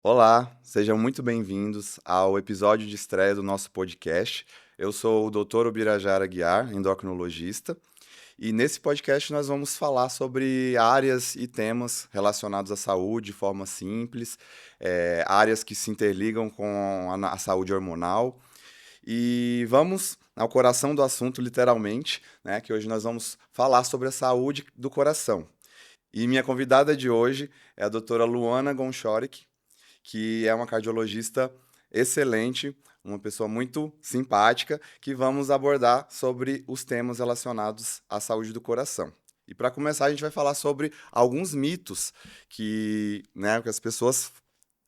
Olá, sejam muito bem-vindos ao episódio de estreia do nosso podcast. Eu sou o Dr. Ubirajara Guiar, endocrinologista, e nesse podcast nós vamos falar sobre áreas e temas relacionados à saúde de forma simples, áreas que se interligam com a saúde hormonal. E vamos ao coração do assunto, literalmente, né, que hoje nós vamos falar sobre a saúde do coração. E minha convidada de hoje é a doutora Luana Gonchoric, que é uma cardiologista excelente, uma pessoa muito simpática, que vamos abordar sobre os temas relacionados à saúde do coração. E para começar, a gente vai falar sobre alguns mitos que as pessoas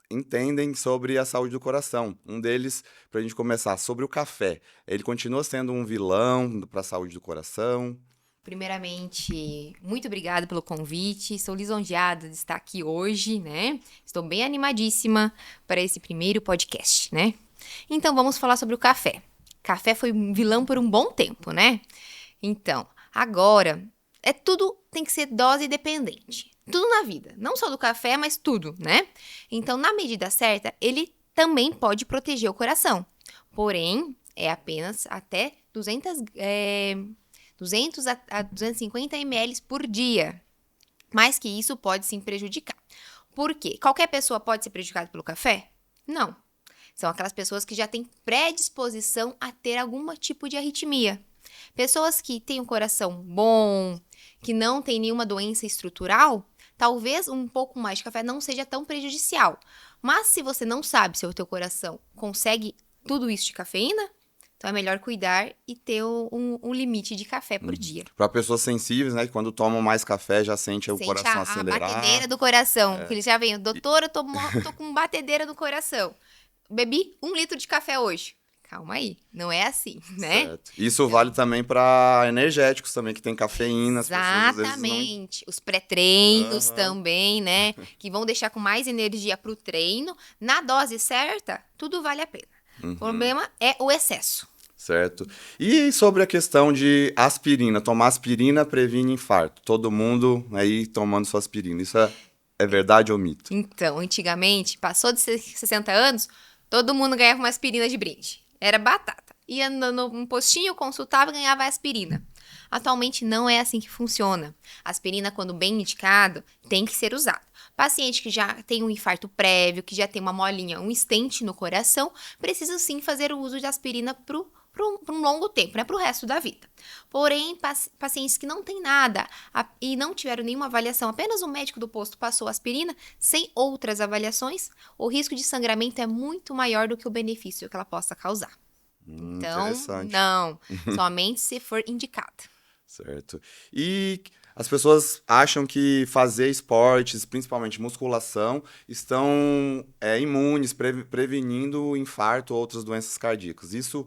entendem sobre a saúde do coração. Um deles, para a gente começar, sobre o café. Ele continua sendo um vilão para a saúde do coração? Primeiramente, muito obrigada pelo convite. Estou lisonjeada de estar aqui hoje, né? Estou bem animadíssima para esse primeiro podcast, né? Então, vamos falar sobre o café. Café foi um vilão por um bom tempo, né? Então, agora, tudo tem que ser dose dependente. Tudo na vida, não só do café, mas tudo, né? Então, na medida certa, ele também pode proteger o coração. Porém, é apenas até 200 a 250 ml por dia. Mais que isso pode sim prejudicar. Por quê? Qualquer pessoa pode ser prejudicada pelo café? Não. São aquelas pessoas que já têm predisposição a ter algum tipo de arritmia. Pessoas que têm um coração bom, que não têm nenhuma doença estrutural, talvez um pouco mais de café não seja tão prejudicial. Mas se você não sabe se o teu coração consegue tudo isso de cafeína, então é melhor cuidar e ter um limite de café por dia. Para pessoas sensíveis, né, que quando tomam mais café já sente o Sente coração a acelerar. batedeira do coração, que eles já vêm, E- doutora, tô com batedeira no coração. Bebi 1 litro de café hoje. Calma aí, não é assim, né? Certo. Isso vale Então, também para energéticos também, que tem cafeína, as pessoas às vezes não. exatamente. Os pré-treinos Aham. também, né? Que vão deixar com mais energia pro treino. Na dose certa, tudo vale a pena. O Uhum. problema é o excesso. Certo. E sobre a questão de aspirina, tomar aspirina previne infarto. Todo mundo aí tomando sua aspirina. Isso é verdade ou mito? Então, antigamente, passou de 60 anos, todo mundo ganhava uma aspirina de brinde. Era batata. Ia no postinho, consultava e ganhava aspirina. Atualmente não é assim que funciona. A aspirina, quando bem indicado, tem que ser usada. Paciente que já tem um infarto prévio, que já tem uma molinha, um stent no coração, precisa sim fazer o uso de aspirina para um longo tempo, né, para o resto da vida. Porém, pacientes que não têm nada e não tiveram nenhuma avaliação, apenas o médico do posto passou aspirina, sem outras avaliações, o risco de sangramento é muito maior do que o benefício que ela possa causar. Então, Interessante. não, somente se for indicado. Certo. E as pessoas acham que fazer esportes, principalmente musculação, estão imunes, prevenindo infarto ou outras doenças cardíacas. Isso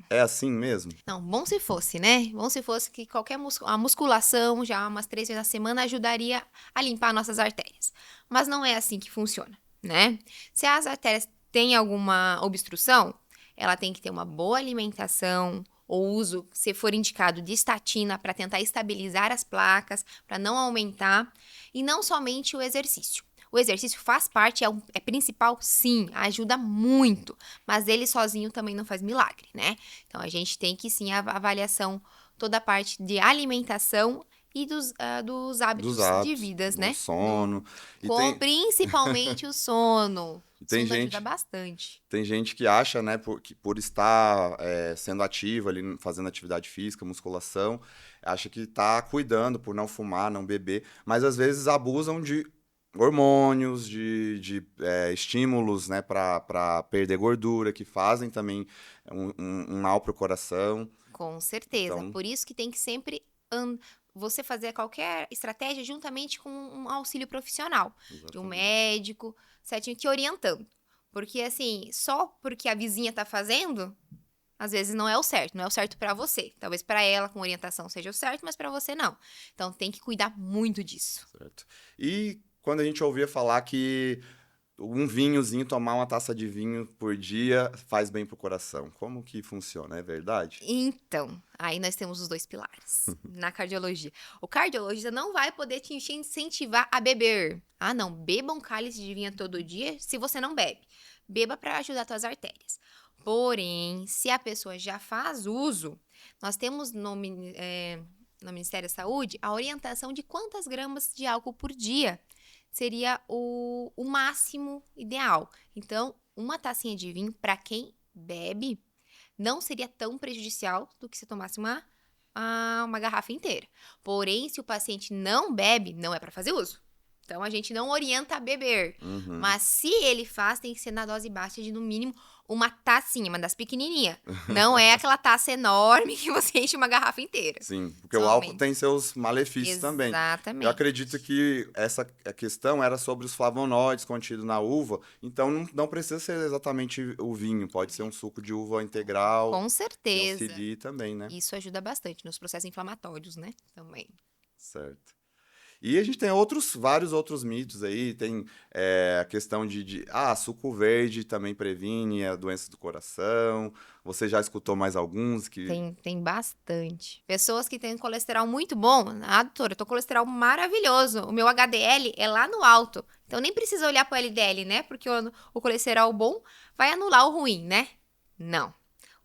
é assim mesmo? Não, bom se fosse, né? Bom se fosse que qualquer a musculação, já umas 3 vezes na semana, ajudaria a limpar nossas artérias. Mas não é assim que funciona, né? Se as artérias têm alguma obstrução, ela tem que ter uma boa alimentação, ou uso, se for indicado, de estatina para tentar estabilizar as placas, para não aumentar, e não somente o exercício. O exercício faz parte, é principal, sim, ajuda muito, mas ele sozinho também não faz milagre, né? Então a gente tem que sim a avaliação, toda a parte de alimentação e dos Dos hábitos de hábitos, vidas, do né? sono. E Com tem, principalmente o sono. O tem sono ajuda gente bastante. Tem gente que acha, né, que por estar sendo ativo ali, fazendo atividade física, musculação, acha que está cuidando por não fumar, não beber, mas às vezes abusam de hormônios, de estímulos, né, para perder gordura, que fazem também um mal para o coração. Com certeza. Então, Por isso que tem que sempre você fazer qualquer estratégia juntamente com um auxílio profissional, de um exatamente. médico, certinho, te orientando. Porque assim, só porque a vizinha tá fazendo, às vezes não é o certo para você. Talvez para ela com orientação seja o certo, mas para você não. Então tem que cuidar muito disso. Certo. E quando a gente ouvia falar que um vinhozinho, tomar uma taça de vinho por dia faz bem pro coração. Como que funciona? É verdade? Então, aí nós temos os dois pilares na cardiologia. O cardiologista não vai poder te incentivar a beber. Ah, não, beba um cálice de vinho todo dia se você não bebe. Beba para ajudar as tuas artérias. Porém, se a pessoa já faz uso, nós temos no Ministério da Saúde a orientação de quantas gramas de álcool por dia seria o máximo ideal. Então, uma tacinha de vinho, para quem bebe, não seria tão prejudicial do que se tomasse uma garrafa inteira. Porém, se o paciente não bebe, não é para fazer uso. Então, a gente não orienta a beber. Uhum. Mas se ele faz, tem que ser na dose baixa de, no mínimo, uma tacinha, uma das pequenininhas. Não é aquela taça enorme que você enche uma garrafa inteira. Sim, porque o álcool Somente. tem seus malefícios também. Eu Exatamente. acredito que essa questão era sobre os flavonoides contidos na uva, então não precisa ser exatamente o vinho, pode ser um suco de uva integral, Com que certeza. auxilie também, né? Isso ajuda bastante nos processos inflamatórios, né? Também. Certo. E a gente tem vários outros mitos aí, tem a questão suco verde também previne a doença do coração, você já escutou mais alguns que... Tem bastante. Pessoas que têm colesterol muito bom. Ah, doutora, eu tô com colesterol maravilhoso. O meu HDL é lá no alto. Então nem precisa olhar pro LDL, né? Porque o colesterol bom vai anular o ruim, né? Não.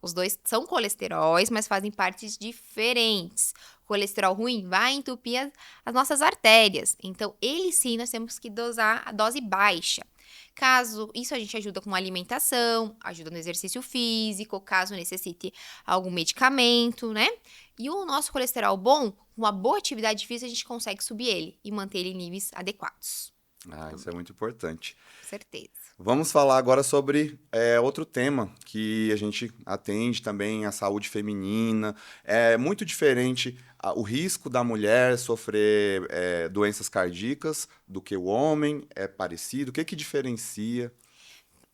Os dois são colesteróis, mas fazem partes diferentes. O colesterol ruim vai entupir as nossas artérias. Então, ele sim, nós temos que dosar a dose baixa. Caso isso, a gente ajuda com alimentação, ajuda no exercício físico, caso necessite algum medicamento, né? E o nosso colesterol bom, com uma boa atividade física, a gente consegue subir ele e manter ele em níveis adequados. Ah, isso é muito importante. Com certeza. Vamos falar agora sobre outro tema que a gente atende também, a saúde feminina. É muito diferente o risco da mulher sofrer doenças cardíacas do que o homem, é parecido? O que diferencia?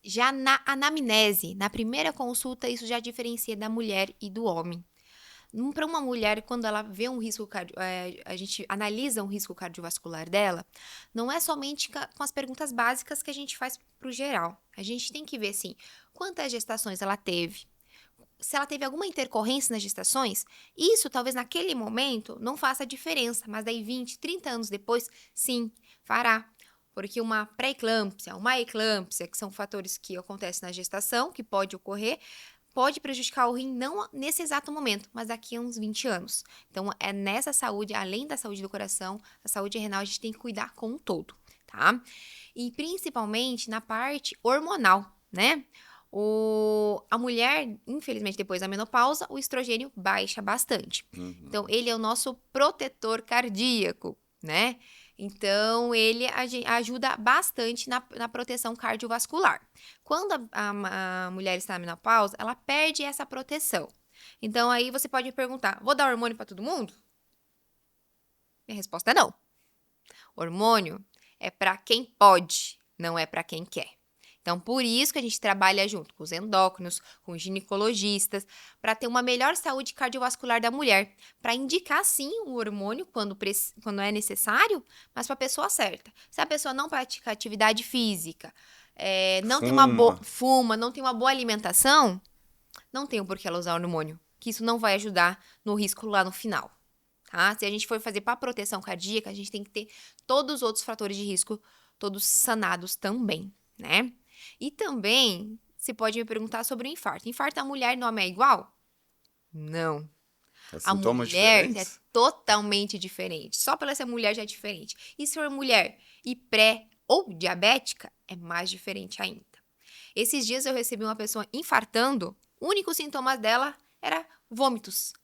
Já na anamnese, na primeira consulta, isso já diferencia da mulher e do homem. Para uma mulher, quando ela vê um risco a gente analisa um risco cardiovascular dela, não é somente com as perguntas básicas que a gente faz para o geral. A gente tem que ver, assim, quantas gestações ela teve, se ela teve alguma intercorrência nas gestações, isso talvez naquele momento não faça diferença, mas daí 20, 30 anos depois, sim, fará. Porque uma pré-eclâmpsia, uma eclâmpsia, que são fatores que acontecem na gestação, que pode ocorrer, pode prejudicar o rim não nesse exato momento, mas daqui a uns 20 anos. Então, é nessa saúde, além da saúde do coração, a saúde renal, a gente tem que cuidar como um todo, tá? E principalmente na parte hormonal, né? A mulher, infelizmente, depois da menopausa, o estrogênio baixa bastante. Uhum. Então, ele é o nosso protetor cardíaco, né? Então, ele ajuda bastante na proteção cardiovascular. Quando a mulher está na menopausa, ela perde essa proteção. Então, aí você pode me perguntar, vou dar hormônio para todo mundo? Minha resposta é não. Hormônio é para quem pode, não é para quem quer. Então, por isso que a gente trabalha junto com os endócrinos, com os ginecologistas, para ter uma melhor saúde cardiovascular da mulher, para indicar, sim, o hormônio quando é necessário, mas para a pessoa certa. Se a pessoa não pratica atividade física, não tem fuma, não tem uma boa alimentação, não tem por que ela usar hormônio, que isso não vai ajudar no risco lá no final. Tá? Se a gente for fazer para proteção cardíaca, a gente tem que ter todos os outros fatores de risco, todos sanados também, né? E também, você pode me perguntar sobre o infarto. Infarto da mulher e do homem é igual? Não. A mulher é totalmente diferente. Só pela ser mulher já é diferente. E se for mulher e pré ou diabética, é mais diferente ainda. Esses dias eu recebi uma pessoa infartando, o único sintoma dela era vômitos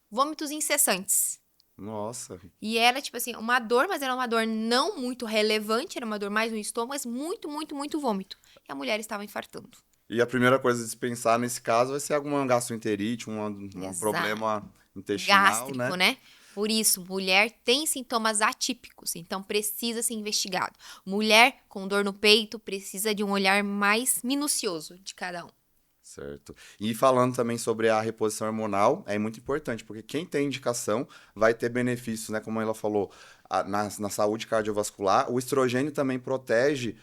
incessantes. Nossa. E era, tipo assim, uma dor, mas era uma dor não muito relevante, era uma dor mais no estômago, mas muito, muito, muito vômito. E a mulher estava infartando. E a primeira coisa a se pensar nesse caso vai ser alguma gastroenterite, um problema intestinal, gástrico, né? Por isso, mulher tem sintomas atípicos, então precisa ser investigado. Mulher com dor no peito precisa de um olhar mais minucioso de cada um. Certo. E falando também sobre a reposição hormonal, é muito importante, porque quem tem indicação vai ter benefícios, né? Como ela falou, na saúde cardiovascular. O estrogênio também protege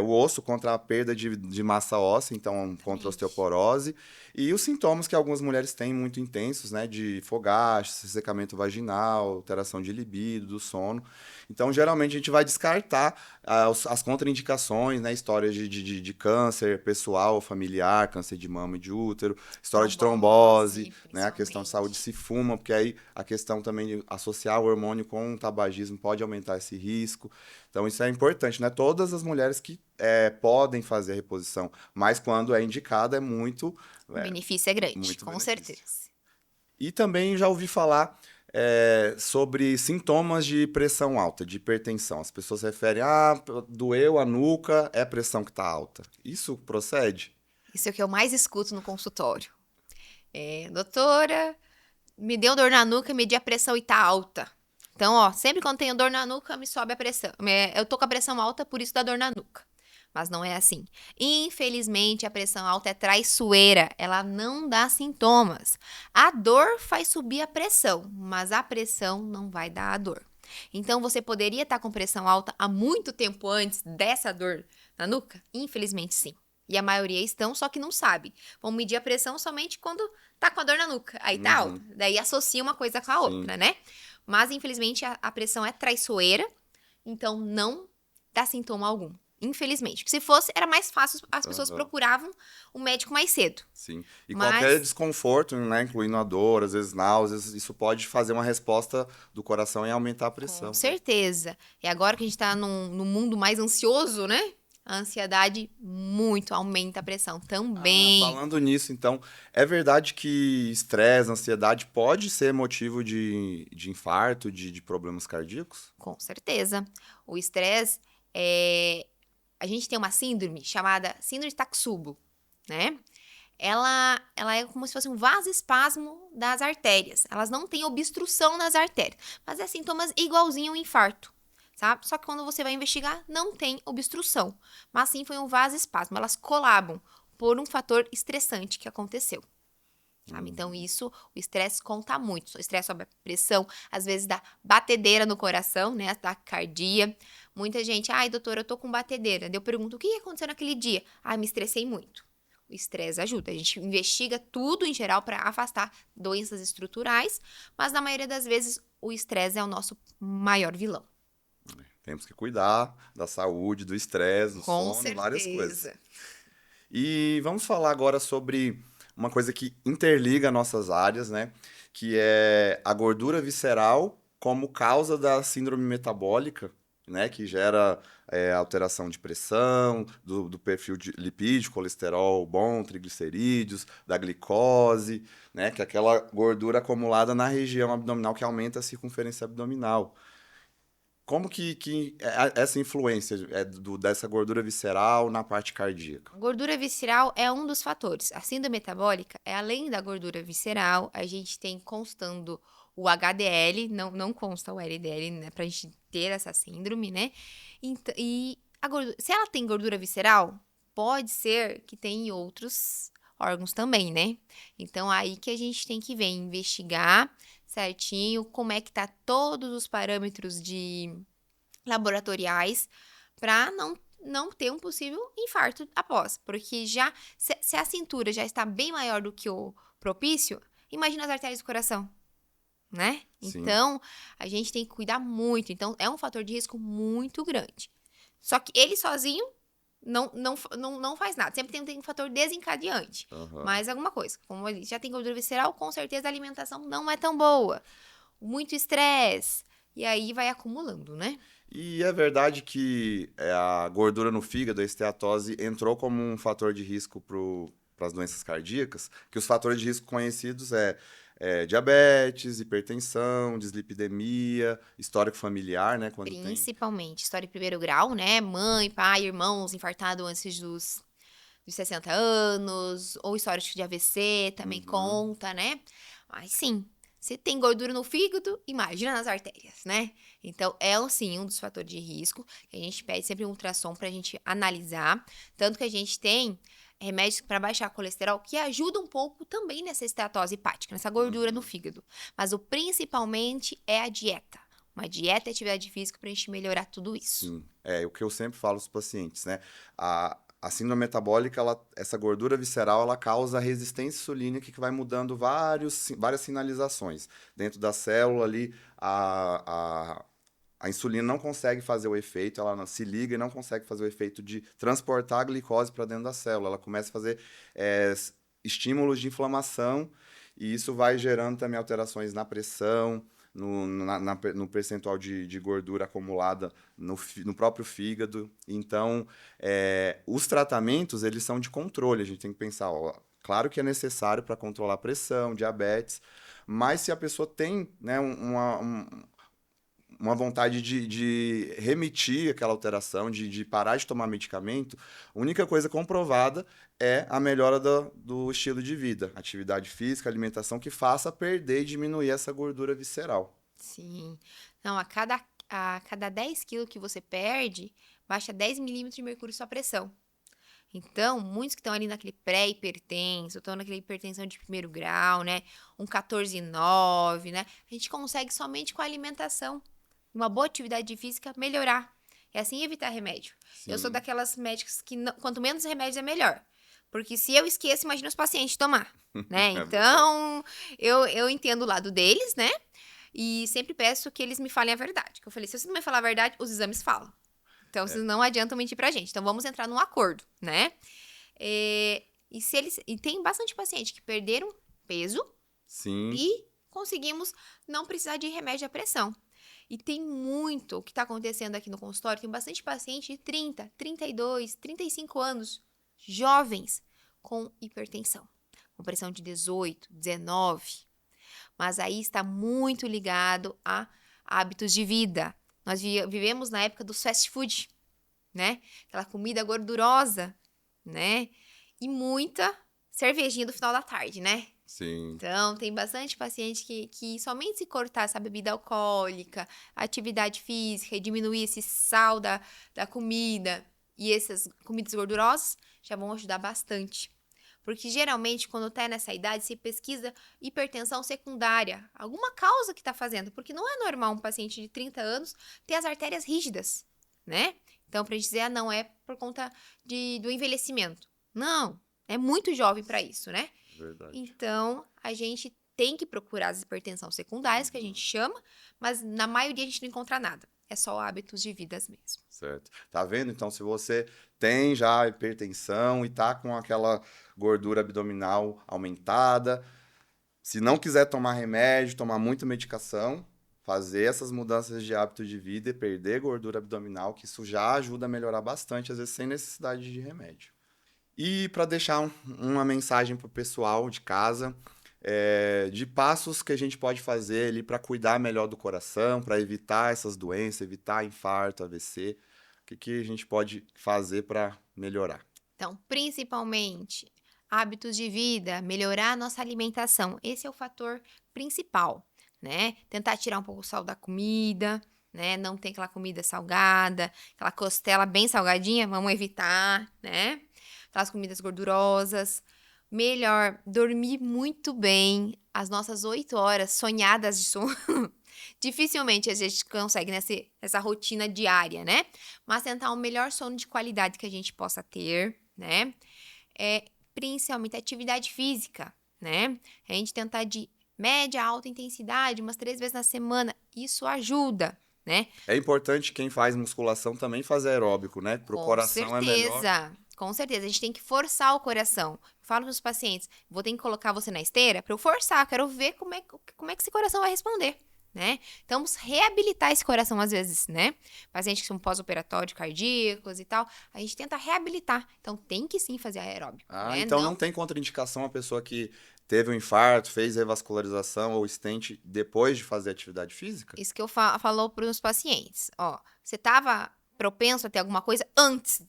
o osso contra a perda de massa óssea, então contra a osteoporose. E os sintomas que algumas mulheres têm muito intensos, né? De fogacho, ressecamento vaginal, alteração de libido, do sono. Então, geralmente, a gente vai descartar as contraindicações, né? Histórias de câncer pessoal, familiar, câncer de mama e de útero, história de trombose, né? A questão de saúde se fuma, porque aí a questão também de associar o hormônio com o tabagismo pode aumentar esse risco. Então, isso é importante, né? Todas as mulheres que podem fazer a reposição, mas quando é indicada é muito... O benefício é grande, muito com benefício. certeza. E também já ouvi falar sobre sintomas de pressão alta, de hipertensão. As pessoas referem, doeu a nuca, é a pressão que está alta. Isso procede? Isso é o que eu mais escuto no consultório. Doutora, me deu dor na nuca, medi a pressão e tá alta. Então, ó, sempre quando tenho dor na nuca, me sobe a pressão. Eu tô com a pressão alta, por isso dá dor na nuca. Mas não é assim. Infelizmente, a pressão alta é traiçoeira. Ela não dá sintomas. A dor faz subir a pressão, mas a pressão não vai dar a dor. Então, você poderia estar com pressão alta há muito tempo antes dessa dor na nuca? Infelizmente, sim. E a maioria estão, só que não sabe. Vão medir a pressão somente quando tá com a dor na nuca. Aí tá alta. Daí associa uma coisa com a outra, né? Mas, infelizmente, a pressão é traiçoeira. Então, não dá sintoma algum. Infelizmente. Porque se fosse, era mais fácil, as pessoas procuravam o médico mais cedo. Sim. E qualquer desconforto, né, incluindo a dor, às vezes náuseas, isso pode fazer uma resposta do coração e aumentar a pressão. Com certeza. E agora que a gente tá num mundo mais ansioso, né? A ansiedade muito aumenta a pressão também. Falando nisso, então, é verdade que estresse, ansiedade pode ser motivo de infarto, de problemas cardíacos? Com certeza. O estresse a gente tem uma síndrome chamada síndrome de Takotsubo, né? Ela é como se fosse um vasoespasmo das artérias. Elas não têm obstrução nas artérias, mas é sintomas igualzinho ao infarto, sabe? Só que quando você vai investigar, não tem obstrução, mas sim foi um vasoespasmo. Elas colabam por um fator estressante que aconteceu. Sabe? Então, isso, o estresse conta muito. O estresse sobe a pressão, às vezes dá batedeira no coração, né? Taquicardia. Muita gente, doutora, eu tô com batedeira. Daí eu pergunto, o que aconteceu naquele dia? Me estressei muito. O estresse ajuda. A gente investiga tudo em geral para afastar doenças estruturais, mas na maioria das vezes o estresse é o nosso maior vilão. Temos que cuidar da saúde, do estresse, do sono, certeza. Várias coisas. E vamos falar agora sobre uma coisa que interliga nossas áreas, né? Que é a gordura visceral como causa da síndrome metabólica, né? Que gera alteração de pressão, do perfil de lipídico, colesterol bom, triglicerídeos, da glicose, né? Que é aquela gordura acumulada na região abdominal que aumenta a circunferência abdominal. Como que essa influência dessa gordura visceral na parte cardíaca? A gordura visceral é um dos fatores. A síndrome metabólica é além da gordura visceral, a gente tem constando o HDL, não consta o LDL, né, pra gente ter essa síndrome, né? E se ela tem gordura visceral, pode ser que tenha em outros órgãos também, né? Então, aí que a gente tem que ver, investigar certinho como é que tá todos os parâmetros laboratoriais para não ter um possível infarto após. Porque se a cintura já está bem maior do que o propício, imagina as artérias do coração, né? Sim. Então, a gente tem que cuidar muito. Então, é um fator de risco muito grande. Só que ele sozinho não faz nada. Sempre tem um fator desencadeante. Mas alguma coisa. Como ele já tem gordura visceral, com certeza a alimentação não é tão boa. Muito estresse. E aí vai acumulando, né? E é verdade que a gordura no fígado, a esteatose, entrou como um fator de risco para as doenças cardíacas? Que os fatores de risco conhecidos diabetes, hipertensão, dislipidemia, histórico familiar, né? Principalmente, história de primeiro grau, né? Mãe, pai, irmãos infartados antes dos 60 anos, ou histórico de AVC também conta, né? Mas sim, se tem gordura no fígado, imagina nas artérias, né? Então, sim, um dos fatores de risco, que a gente pede sempre um ultrassom pra gente analisar, tanto que a gente tem remédios para baixar colesterol, que ajudam um pouco também nessa esteatose hepática, nessa gordura no fígado. Mas o principalmente é a dieta. uma dieta e atividade física pra gente melhorar tudo isso. Sim, é o que eu sempre falo aos pacientes, né? A síndrome metabólica, essa gordura visceral, ela causa resistência insulínica que vai mudando várias sinalizações. Dentro da célula ali, a insulina não consegue fazer o efeito, ela se liga e não consegue fazer o efeito de transportar a glicose para dentro da célula. Ela começa a fazer estímulos de inflamação e isso vai gerando também alterações na pressão, no percentual de gordura acumulada no próprio fígado. Então, os tratamentos, eles são de controle. A gente tem que pensar, ó, claro que é necessário para controlar a pressão, diabetes, mas se a pessoa tem, né, uma vontade de remitir aquela alteração, de parar de tomar medicamento, a única coisa comprovada é a melhora do estilo de vida, atividade física, alimentação, que faça perder e diminuir essa gordura visceral. Sim. Não, a cada 10 quilos que você perde, baixa 10 milímetros de mercúrio sua pressão. Então, muitos que estão ali naquele pré-hipertenso, estão naquela hipertensão de primeiro grau, né? Um 14,9, né? A gente consegue somente com a alimentação, uma boa atividade física, melhorar. É assim evitar remédio. Sim. Eu sou daquelas médicas que quanto menos remédios é melhor. Porque se eu esqueço, imagina os pacientes tomar, né? Então, eu entendo o lado deles, né? E sempre peço que eles me falem a verdade. Que eu falei, se você não me falar a verdade, os exames falam. Então, vocês não adiantam mentir pra gente. Então, vamos entrar num acordo, né? E tem bastante paciente que perderam peso. Sim. E conseguimos não precisar de remédio à pressão. E tem muito o que está acontecendo aqui no consultório. Tem bastante paciente de 30, 32, 35 anos, jovens, com hipertensão. Com pressão de 18, 19. Mas aí está muito ligado a hábitos de vida. Nós vivemos na época do fast food, né? Aquela comida gordurosa, né? E muita cervejinha do final da tarde, né? Sim. Então, tem bastante paciente que somente se cortar essa bebida alcoólica, atividade física e diminuir esse sal da comida e essas comidas gordurosas já vão ajudar bastante. Porque geralmente, quando tá nessa idade, se pesquisa hipertensão secundária. Alguma causa que tá fazendo. Porque não é normal um paciente de 30 anos ter as artérias rígidas, né? Então, pra gente dizer, não é por conta do envelhecimento. Não, é muito jovem para isso, né? Verdade. Então, a gente tem que procurar as hipertensão secundárias, que a gente chama, mas na maioria a gente não encontra nada. É só hábitos de vida mesmo. Certo. Tá vendo? Então, se você tem já hipertensão e tá com aquela gordura abdominal aumentada, se não quiser tomar remédio, tomar muita medicação, fazer essas mudanças de hábito de vida e perder gordura abdominal, que isso já ajuda a melhorar bastante, às vezes sem necessidade de remédio. E para deixar uma mensagem para o pessoal de casa, de passos que a gente pode fazer ali para cuidar melhor do coração, para evitar essas doenças, evitar infarto, AVC, o que a gente pode fazer para melhorar? Então, principalmente, hábitos de vida, melhorar a nossa alimentação. Esse é o fator principal, né? Tentar tirar um pouco o sal da comida, né? Não tem aquela comida salgada, aquela costela bem salgadinha, vamos evitar, né? Aquelas comidas gordurosas. Melhor, dormir muito bem, as nossas 8 horas sonhadas de sono. Dificilmente a gente consegue nessa rotina diária, né? Mas tentar o melhor sono de qualidade que a gente possa ter, né? Principalmente atividade física, né? A gente tentar de média a alta intensidade, umas 3 vezes na semana. Isso ajuda, né? É importante quem faz musculação também fazer aeróbico, né? Pro coração é melhor. Com certeza, a gente tem que forçar o coração. Eu falo para os pacientes, vou ter que colocar você na esteira para eu forçar, quero ver como é que esse coração vai responder, né? Então, vamos reabilitar esse coração às vezes, né? Pacientes que são pós-operatório cardíacos e tal, a gente tenta reabilitar. Então, tem que sim fazer aeróbico, né? Então não tem contraindicação a pessoa que teve um infarto, fez revascularização ou stent depois de fazer atividade física? Isso que eu falo para os pacientes. Ó, você estava propenso a ter alguma coisa antes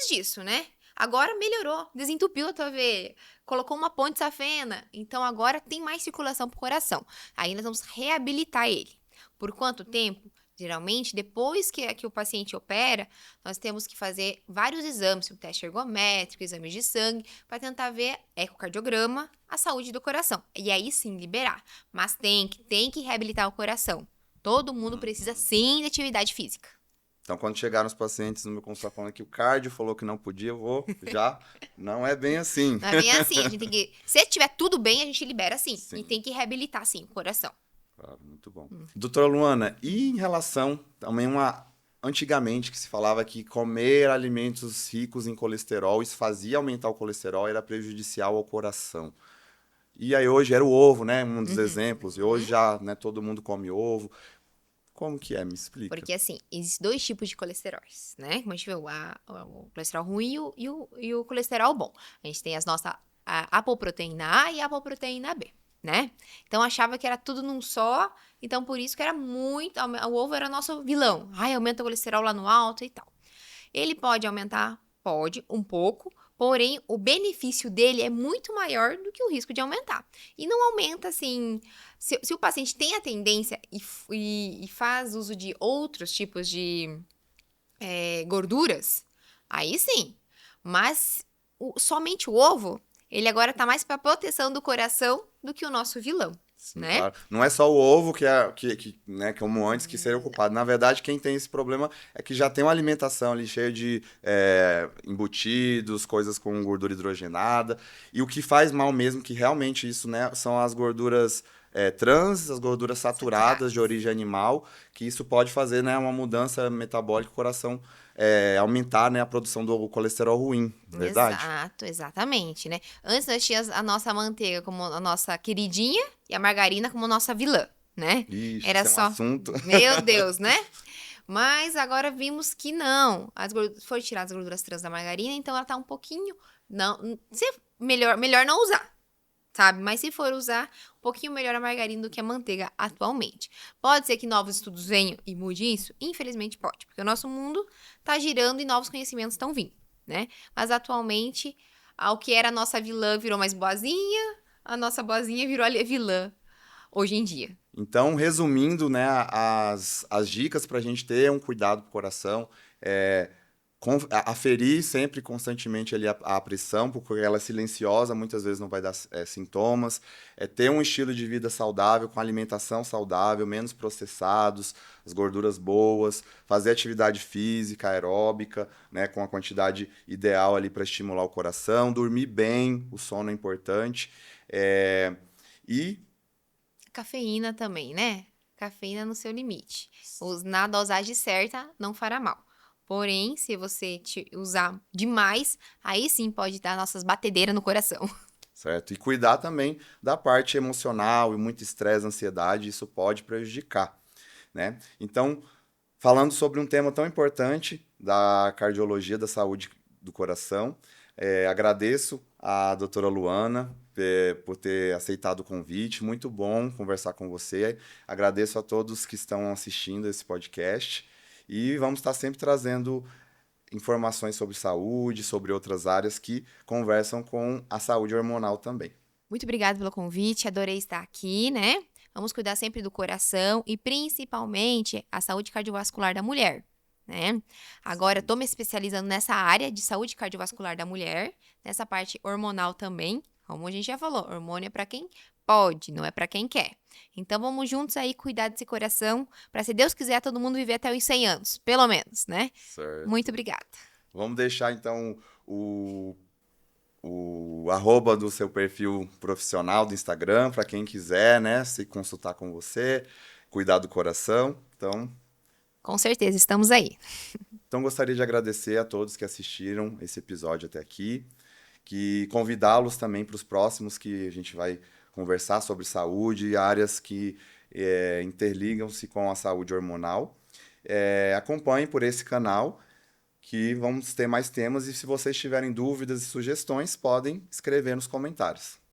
disso, né? Agora melhorou, desentupiu a tua veia, colocou uma ponte safena, então agora tem mais circulação pro coração. Aí nós vamos reabilitar ele. Por quanto tempo? Geralmente, depois que o paciente opera, nós temos que fazer vários exames, um teste ergométrico, exames de sangue, para tentar ver ecocardiograma, a saúde do coração. E aí sim, liberar. Mas tem que reabilitar o coração. Todo mundo precisa sim de atividade física. Então, quando chegaram os pacientes no meu consultório falando que o cardio falou que não podia, eu vou já. Não é bem assim. Não é bem assim, a gente tem que... Se tiver tudo bem, a gente libera sim. Sim. E tem que reabilitar sim o coração. Claro, muito bom. Doutora Luana, e em relação também antigamente que se falava que comer alimentos ricos em colesterol, isso fazia aumentar o colesterol, era prejudicial ao coração. E aí hoje era o ovo, né? Um dos exemplos. E hoje já, né, todo mundo come ovo. Como que é? Me explica. Porque, assim, existem 2 tipos de colesteróis, né? Como a gente viu, o colesterol ruim e o colesterol bom. A gente tem a apoproteína A e a apoproteína B, né? Então, achava que era tudo num só, então por isso que era muito... O ovo era nosso vilão. Ai, aumenta o colesterol lá no alto e tal. Ele pode aumentar? Pode, um pouco, porém, o benefício dele é muito maior do que o risco de aumentar. E não aumenta, assim... Se o paciente tem a tendência e faz uso de outros tipos de gorduras, aí sim. Mas somente o ovo, ele agora tá mais para proteção do coração do que o nosso vilão. Sim, Né? claro. Não é só o ovo né, como antes que seria ocupado. Na verdade, quem tem esse problema é que já tem uma alimentação ali cheia de embutidos, coisas com gordura hidrogenada. E o que faz mal mesmo, que realmente isso, né, são as gorduras trans, as gorduras saturadas de origem animal, que isso pode fazer, né, uma mudança metabólica, o coração aumentar, né, a produção do colesterol ruim, verdade? Exato, exatamente, né? Antes nós tínhamos a nossa manteiga como a nossa queridinha e a margarina como nossa vilã, né? Ixi, Era isso só... é um assunto. Meu Deus, né? Mas agora vimos que não. Foram tiradas as gorduras trans da margarina, então ela tá um pouquinho... Não, melhor não usar, sabe? Mas se for usar, um pouquinho melhor a margarina do que a manteiga atualmente. Pode ser que novos estudos venham e mude isso? Infelizmente pode, porque o nosso mundo tá girando e novos conhecimentos estão vindo, né? Mas atualmente, o que era a nossa vilã virou mais boazinha, a nossa boazinha virou a vilã hoje em dia. Então, resumindo, né, as dicas para a gente ter um cuidado com o coração, aferir sempre constantemente ali a pressão, porque ela é silenciosa, muitas vezes não vai dar sintomas, ter um estilo de vida saudável, com alimentação saudável, menos processados, as gorduras boas, fazer atividade física, aeróbica, né, com a quantidade ideal ali para estimular o coração, dormir bem, o sono é importante, e cafeína também, né? Cafeína no seu limite. Na dosagem certa, não fará mal. Porém, se você usar demais, aí sim pode dar nossas batedeiras no coração. Certo? E cuidar também da parte emocional e muito estresse, ansiedade, isso pode prejudicar, né? Então, falando sobre um tema tão importante da cardiologia, da saúde do coração, agradeço a doutora Luana por ter aceitado o convite. Muito bom conversar com você. Agradeço a todos que estão assistindo esse podcast. E vamos estar sempre trazendo informações sobre saúde, sobre outras áreas que conversam com a saúde hormonal também. Muito obrigada pelo convite, adorei estar aqui, né? Vamos cuidar sempre do coração e principalmente a saúde cardiovascular da mulher, né? Agora, estou me especializando nessa área de saúde cardiovascular da mulher, nessa parte hormonal também. Como a gente já falou, hormônio é para quem pode, não é para quem quer. Então, vamos juntos aí cuidar desse coração, para se Deus quiser, todo mundo viver até os 100 anos, pelo menos, né? Certo. Muito obrigada. Vamos deixar, então, o arroba do seu perfil profissional do Instagram, para quem quiser, né, se consultar com você, cuidar do coração. Com certeza, estamos aí. Então, gostaria de agradecer a todos que assistiram esse episódio até aqui, que convidá-los também para os próximos, que a gente vai conversar sobre saúde e áreas que interligam-se com a saúde hormonal. Acompanhem por esse canal, que vamos ter mais temas, e se vocês tiverem dúvidas e sugestões, podem escrever nos comentários.